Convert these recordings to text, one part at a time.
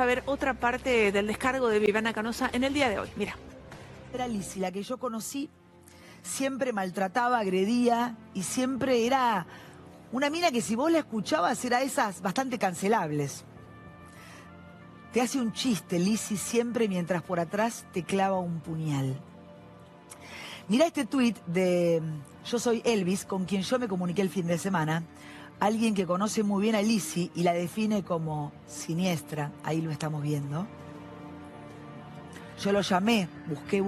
A ver otra parte del descargo de Viviana Canosa en el día de hoy. Mira. Era Lizzy, la que yo conocí, siempre maltrataba, agredía y siempre era una mina que si vos la escuchabas era esas bastante cancelables. Te hace un chiste, Lizzy, siempre mientras por atrás te clava un puñal. Mirá este tuit de Yo soy Elvis, con quien yo me comuniqué el fin de semana. Alguien que conoce muy bien a Lizzy y la define como siniestra. Ahí lo estamos viendo. Yo lo llamé, busqué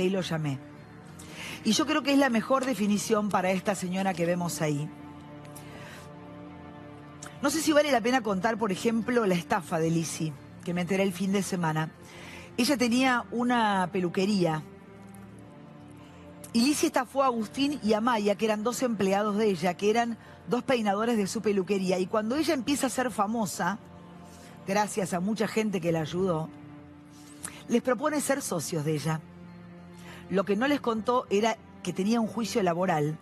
y lo llamé. Y yo creo que es la mejor definición para esta señora que vemos ahí. No sé si vale la pena contar, por ejemplo, la estafa de Lizzy, que me enteré el fin de semana. Ella tenía una peluquería. Y Lizzy estafó a Agustín y a Maya, que eran dos empleados de ella, que eran dos peinadores de su peluquería. Y cuando ella empieza a ser famosa, gracias a mucha gente que la ayudó, les propone ser socios de ella. Lo que no les contó era que tenía un juicio laboral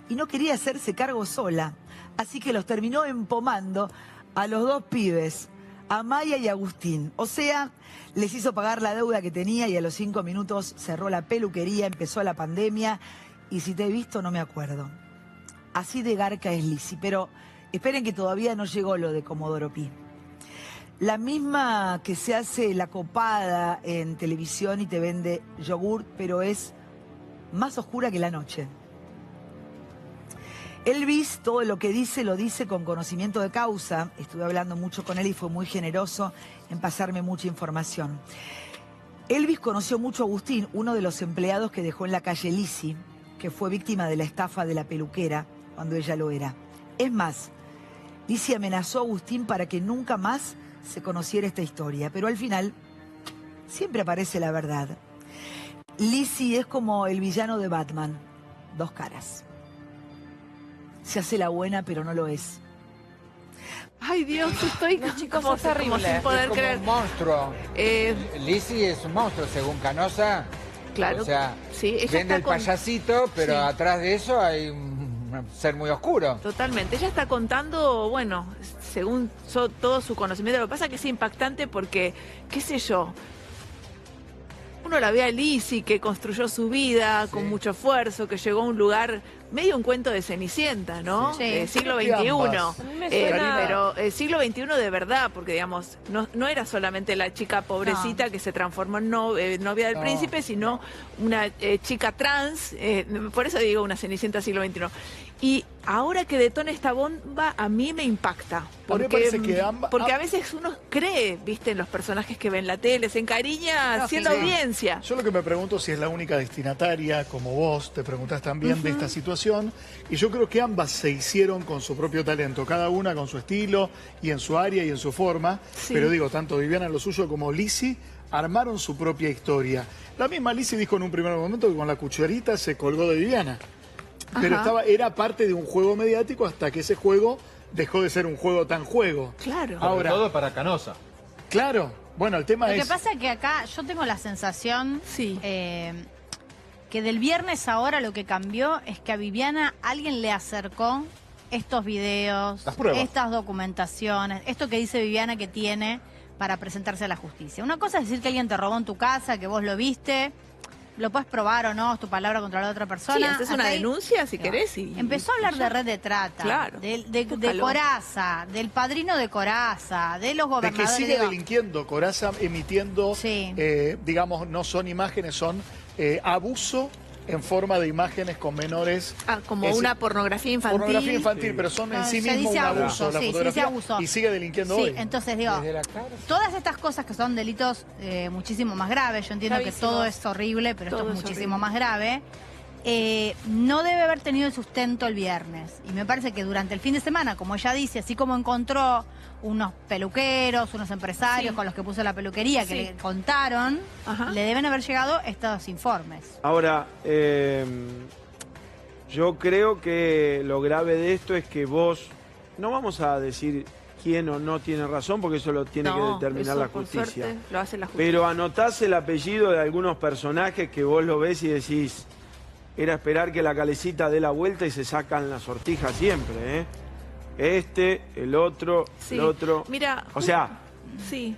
y no quería hacerse cargo sola. Así que los terminó empomando a los dos pibes, a Maya y a Agustín. O sea, les hizo pagar la deuda que tenía y a los 5 minutos cerró la peluquería, empezó la pandemia y si te he visto no me acuerdo. Así de garca es Lizzy, pero esperen que todavía no llegó lo de Comodoro Pi. La misma que se hace la copada en televisión y te vende yogur, pero es más oscura que la noche. Elvis, todo lo que dice, lo dice con conocimiento de causa. Estuve hablando mucho con él y fue muy generoso en pasarme mucha información. Elvis conoció mucho a Agustín, uno de los empleados que dejó en la calle Lizzy, que fue víctima de la estafa de la peluquera cuando ella lo era. Es más, Lizzy amenazó a Agustín para que nunca más se conociera esta historia, pero al final siempre aparece la verdad. Lizzy es como el villano de Batman, dos caras. Se hace la buena, pero no lo es. Ay, Dios, estoy No, chicos, como, es terrible. como sin poder Es como creer. un monstruo. Lizzy es un monstruo, según Canosa. Claro, O sea, sí, ella vende está el con- payasito, pero Sí. atrás de eso hay un ser muy oscuro. Totalmente. Ella está contando, bueno, según todo su conocimiento. Lo que pasa es que es impactante porque, qué sé yo, uno la ve a Lizzy que construyó su vida con mucho esfuerzo, que llegó a un lugar, medio un cuento de Cenicienta, ¿no? Sí. Siglo Creo XXI. que ambas. A mí me suena- Pero siglo XXI de verdad, porque digamos, no era solamente la chica pobrecita que se transformó en novia del No. príncipe, sino una chica trans, por eso digo una Cenicienta siglo XXI. Y ahora que detona esta bomba, a mí me impacta. mí me Porque, parece que porque a veces uno cree, viste, en los personajes que ve en la tele, se encariña siendo sí. audiencia. Yo lo que me pregunto si es la única destinataria, como vos te preguntás también, de esta situación. Y yo creo que ambas se hicieron con su propio talento, cada una con su estilo y en su área y en su forma. Sí. Pero digo, tanto Viviana en lo suyo como Lizzy armaron su propia historia. La misma Lizzy dijo en un primer momento que con la cucharita se colgó de Viviana. Pero Ajá. era parte de un juego mediático hasta que ese juego dejó de ser un juego tan juego. Claro. Ahora- Sobre todo para Canosa. Claro, bueno, el tema Lo es... que pasa es que acá yo tengo la sensación Sí. que del viernes a ahora lo que cambió es que a Viviana alguien le acercó estos videos, Las pruebas. estas documentaciones, esto que dice Viviana que tiene para presentarse a la justicia. Una cosa es decir que alguien te robó en tu casa, que vos lo viste, lo puedes probar o no, es tu palabra contra la otra persona. Sí, haces una Hasta ahí- denuncia si No. querés. Y Empezó a hablar de red de trata, Claro. de Búscalo. Coraza, del padrino de Coraza, de los De que gobernadores. sigue digo, delinquiendo, Coraza emitiendo, Sí. digamos, no son imágenes, son abuso en forma de imágenes con menores. como Es- una pornografía infantil. Pornografía infantil, pero son en No, sí se mismo un dice abuso, abuso, la sí, se dice fotografía, abuso. y sigue delinquiendo Sí, hoy. entonces digo, Desde la cárcel. todas estas cosas que son delitos muchísimo más graves, yo entiendo que Gravísimos. todo es horrible, pero Todo esto es es muchísimo horrible. más grave, no debe haber tenido el sustento el viernes. Y me parece que durante el fin de semana, como ella dice, así como encontró unos peluqueros, unos empresarios Sí. con los que puso la peluquería, que Sí. le contaron, Ajá. le deben haber llegado estos informes. Ahora, yo creo que lo grave de esto es que vos, no vamos a decir quién o no tiene razón, porque eso lo tiene que determinar eso, la por justicia. suerte, lo hace la justicia. Pero anotás el apellido de algunos personajes que vos lo ves y decís, era esperar que la calecita dé la vuelta y se sacan la sortija siempre, ¿eh? Este, el otro, Sí. el otro. Mira, O sea, sí.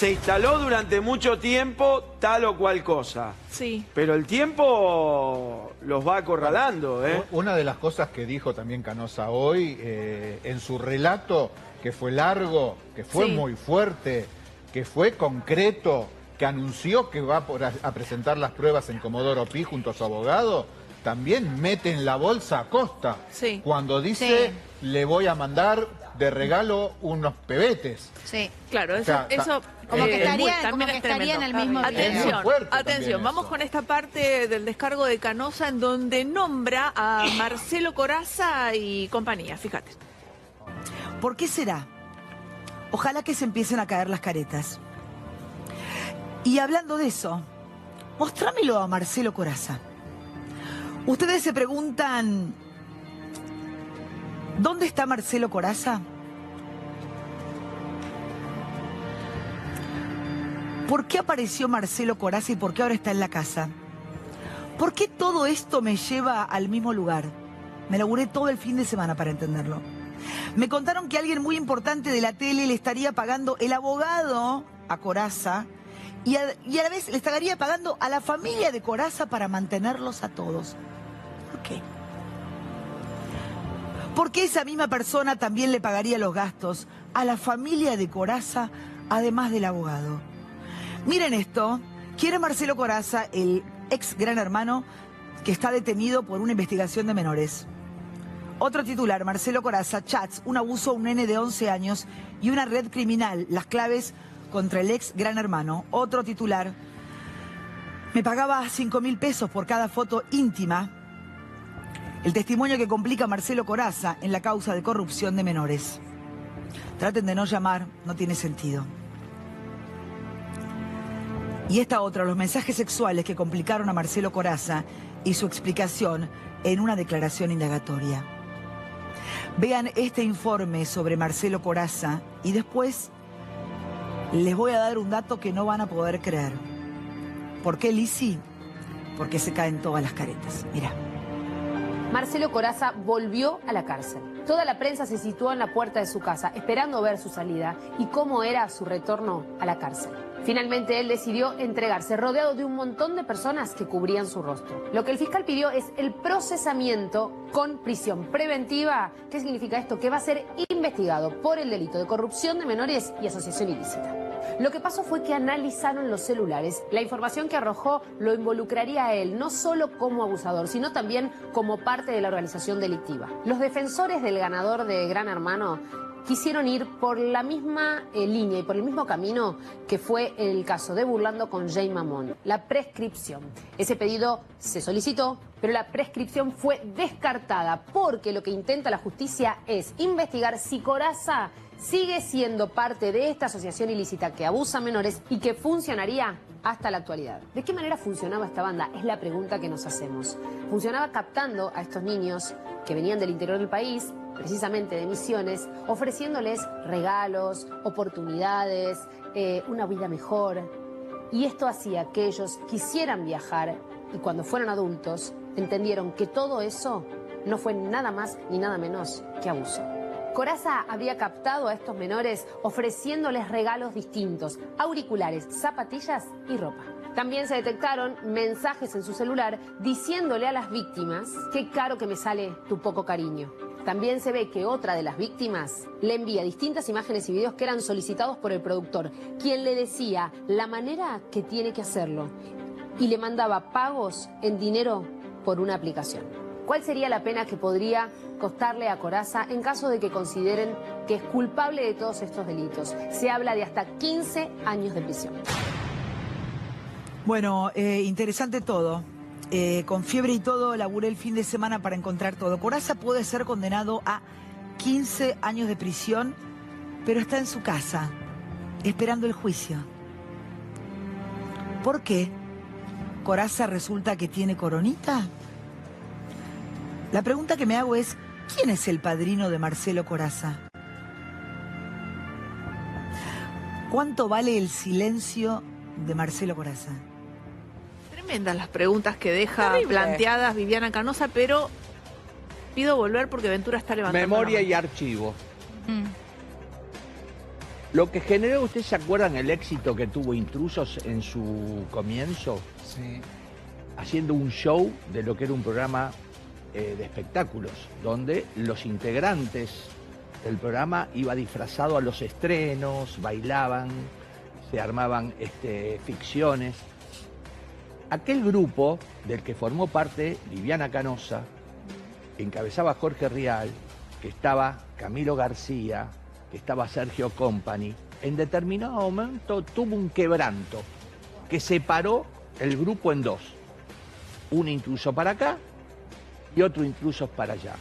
se instaló durante mucho tiempo tal o cual cosa. Sí. Pero el tiempo los va acorralando, ¿eh? Una de las cosas que dijo también Canosa hoy, en su relato, que fue largo, que fue Sí. muy fuerte, que fue concreto, que anunció que va a presentar las pruebas en Comodoro Pi junto a su abogado, también mete en la bolsa a Costa. Sí. Cuando dice, Sí. le voy a mandar de regalo unos pebetes. Sí. Claro, eso, O sea, como que estaría- también como que es estaría tremendo. en el mismo video. Atención, Es fuerte atención, también vamos eso. con esta parte del descargo de Canosa en donde nombra a Marcelo Corazza y compañía, fíjate. ¿Por qué será? Ojalá que se empiecen a caer las caretas. Y hablando de eso, mostrámelo a Marcelo Corazza. Ustedes se preguntan, ¿dónde está Marcelo Corazza? ¿Por qué apareció Marcelo Corazza y por qué ahora está en la casa? ¿Por qué todo esto me lleva al mismo lugar? Me laburé todo el fin de semana para entenderlo. Me contaron que alguien muy importante de la tele le estaría pagando el abogado a Corazza y a la vez le estaría pagando a la familia de Corazza para mantenerlos a todos. ¿Por qué? ¿Por qué esa misma persona también le pagaría los gastos a la familia de Corazza, además del abogado? Miren esto, quiere Marcelo Corazza, el ex Gran Hermano, que está detenido por una investigación de menores. Otro titular, Marcelo Corazza, chats, un abuso a un nene de 11 años y una red criminal, las claves contra el ex Gran Hermano. Otro titular, me pagaba 5.000 pesos por cada foto íntima. El testimonio que complica Marcelo Corazza en la causa de corrupción de menores. Traten de no llamar, no tiene sentido. Y esta otra, los mensajes sexuales que complicaron a Marcelo Corazza y su explicación en una declaración indagatoria. Vean este informe sobre Marcelo Corazza y después les voy a dar un dato que no van a poder creer. ¿Por qué, Lizzy? Porque se caen todas las caretas. Mirá. Marcelo Corazza volvió a la cárcel. Toda la prensa se situó en la puerta de su casa, esperando ver su salida y cómo era su retorno a la cárcel. Finalmente él decidió entregarse, rodeado de un montón de personas que cubrían su rostro. Lo que el fiscal pidió es el procesamiento con prisión preventiva. ¿Qué significa esto? Que va a ser investigado por el delito de corrupción de menores y asociación ilícita. Lo que pasó fue que analizaron los celulares. La información que arrojó lo involucraría a él, no solo como abusador, sino también como parte de la organización delictiva. Los defensores del ganador de Gran Hermano quisieron ir por la misma línea y por el mismo camino que fue el caso de Burlando con Jay Mamón, la prescripción. Ese pedido se solicitó, pero la prescripción fue descartada porque lo que intenta la justicia es investigar si Corazza sigue siendo parte de esta asociación ilícita que abusa a menores y que funcionaría hasta la actualidad. ¿De qué manera funcionaba esta banda? Es la pregunta que nos hacemos. Funcionaba captando a estos niños que venían del interior del país, precisamente de Misiones, ofreciéndoles regalos, oportunidades, una vida mejor. Y esto hacía que ellos quisieran viajar y cuando fueron adultos entendieron que todo eso no fue nada más ni nada menos que abuso. Corazza había captado a estos menores ofreciéndoles regalos distintos, auriculares, zapatillas y ropa. También se detectaron mensajes en su celular diciéndole a las víctimas: qué caro que me sale tu poco cariño. También se ve que otra de las víctimas le envía distintas imágenes y videos que eran solicitados por el productor, quien le decía la manera que tiene que hacerlo y le mandaba pagos en dinero por una aplicación. ¿Cuál sería la pena que podría costarle a Corazza en caso de que consideren que es culpable de todos estos delitos? Se habla de hasta 15 años de prisión. Bueno, interesante todo. Con fiebre y todo, laburé el fin de semana para encontrar todo. Corazza puede ser condenado a 15 años de prisión, pero está en su casa, esperando el juicio. ¿Por qué? ¿Corazza resulta que tiene coronita? La pregunta que me hago es, ¿quién es el padrino de Marcelo Corazza? ¿Cuánto vale el silencio de Marcelo Corazza? Tremendas las preguntas que deja Terrible. planteadas Viviana Canosa, pero pido volver porque Ventura está levantando Memoria la y mano. archivo. Lo que generó, ¿ustedes se acuerdan el éxito que tuvo Intrusos en su comienzo? Sí. Haciendo un show de lo que era un programa de espectáculos, donde los integrantes del programa iba disfrazado a los estrenos, bailaban, se armaban ficciones. Aquel grupo del que formó parte Viviana Canosa, que encabezaba Jorge Rial, que estaba Camilo García, que estaba Sergio Company, en determinado momento tuvo un quebranto que separó el grupo en dos. Un intruso para acá y otro intruso para allá.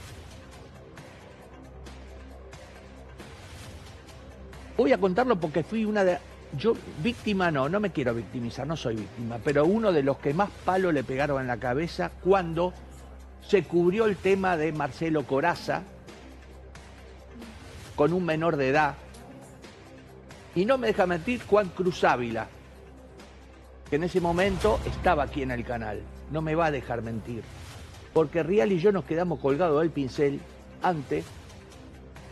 Voy a contarlo porque fui una de... Yo, víctima no me quiero victimizar, no soy víctima, pero uno de los que más palo le pegaron en la cabeza cuando se cubrió el tema de Marcelo Corazza con un menor de edad. Y no me deja mentir Juan Cruz Ávila, que en ese momento estaba aquí en el canal. No me va a dejar mentir, porque Rial y yo nos quedamos colgados del pincel ante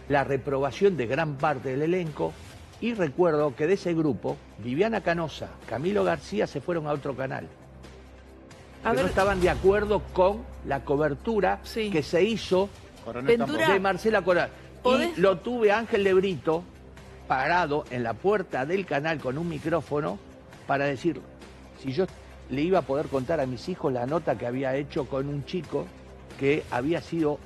la reprobación de gran parte del elenco, y recuerdo que de ese grupo, Viviana Canosa, Camilo García se fueron a otro canal. No estaban de acuerdo con la cobertura que se hizo de Marcela Corazza. Y lo tuve a Ángel de Brito parado en la puerta del canal con un micrófono para decir si yo le iba a poder contar a mis hijos la nota que había hecho con un chico que había sido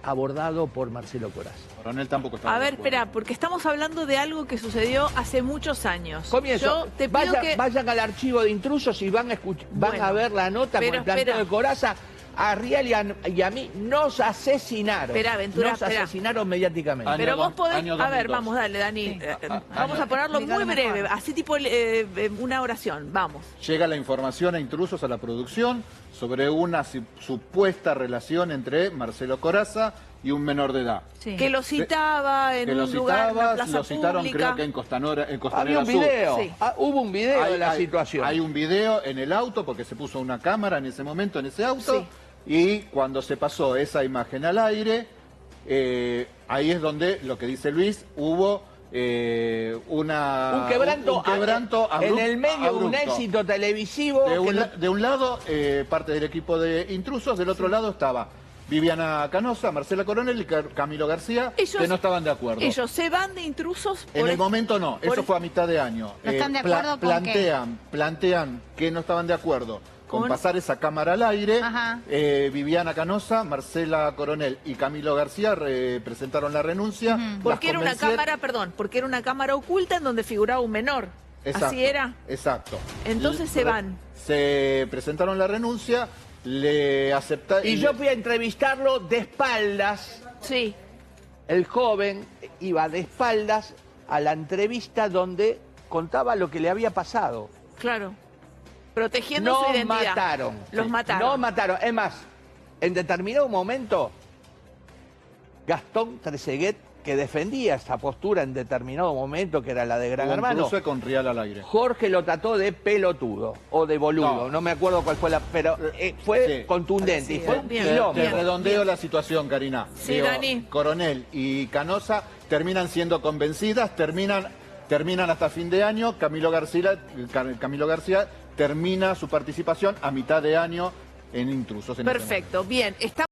abordado por Marcelo Corazza. Coronel tampoco estaba. A ver, espera, porque estamos hablando de algo que sucedió hace muchos años. Comienzo. Yo te pido vayan al archivo de Intrusos y van a ver la nota con el planteo de Corazza. A Rial y a mí nos asesinaron. Espera, Ventura, nos asesinaron mediáticamente. Pero vos podés... A ver, vamos, dale, Dani. Vamos a ponerlo muy breve, así tipo una oración. Vamos. Llega la información a Intrusos, a la producción, sobre una supuesta relación entre Marcelo Corazza y un menor de edad. Sí. Que lo citaba en un lugar, en una plaza lo citaron pública. Creo que en Costanera Había un video, hubo un video de la situación. Hay un video en el auto, porque se puso una cámara en ese momento, en ese auto, y cuando se pasó esa imagen al aire, ahí es donde, lo que dice Luis, hubo un quebranto abrupto, en el medio de un éxito televisivo. De un lado, parte del equipo de Intrusos, del otro lado estaba Viviana Canosa, Marcela Coronel y Camilo García, que no estaban de acuerdo. Ellos se van de Intrusos en el momento no, eso fue a mitad de año. ¿No están de acuerdo con plantean que no estaban de acuerdo con pasar esa cámara al aire. Viviana Canosa, Marcela Coronel y Camilo García presentaron la renuncia. Porque era una cámara, porque era una cámara oculta en donde figuraba un menor. Exacto, ¿así era? Exacto. Entonces se van. Se presentaron la renuncia, le aceptaron. Y yo fui a entrevistarlo de espaldas. Sí. El joven iba de espaldas a la entrevista donde contaba lo que le había pasado. Claro. Protegiendo su identidad. Los mataron. No mataron. Es más, en determinado momento, Gastón Trezeguet, que defendía esta postura en determinado momento, que era la de Gran Hermano, con Rial al aire. Jorge lo trató de pelotudo o de boludo. No me acuerdo cuál fue pero fue contundente. Y fue un quilombo. Te redondeo la situación, Karina. Sí, Dani. Coronel y Canosa terminan siendo convencidas, terminan hasta fin de año. Camilo García termina su participación a mitad de año en Intrusos. Perfecto, bien.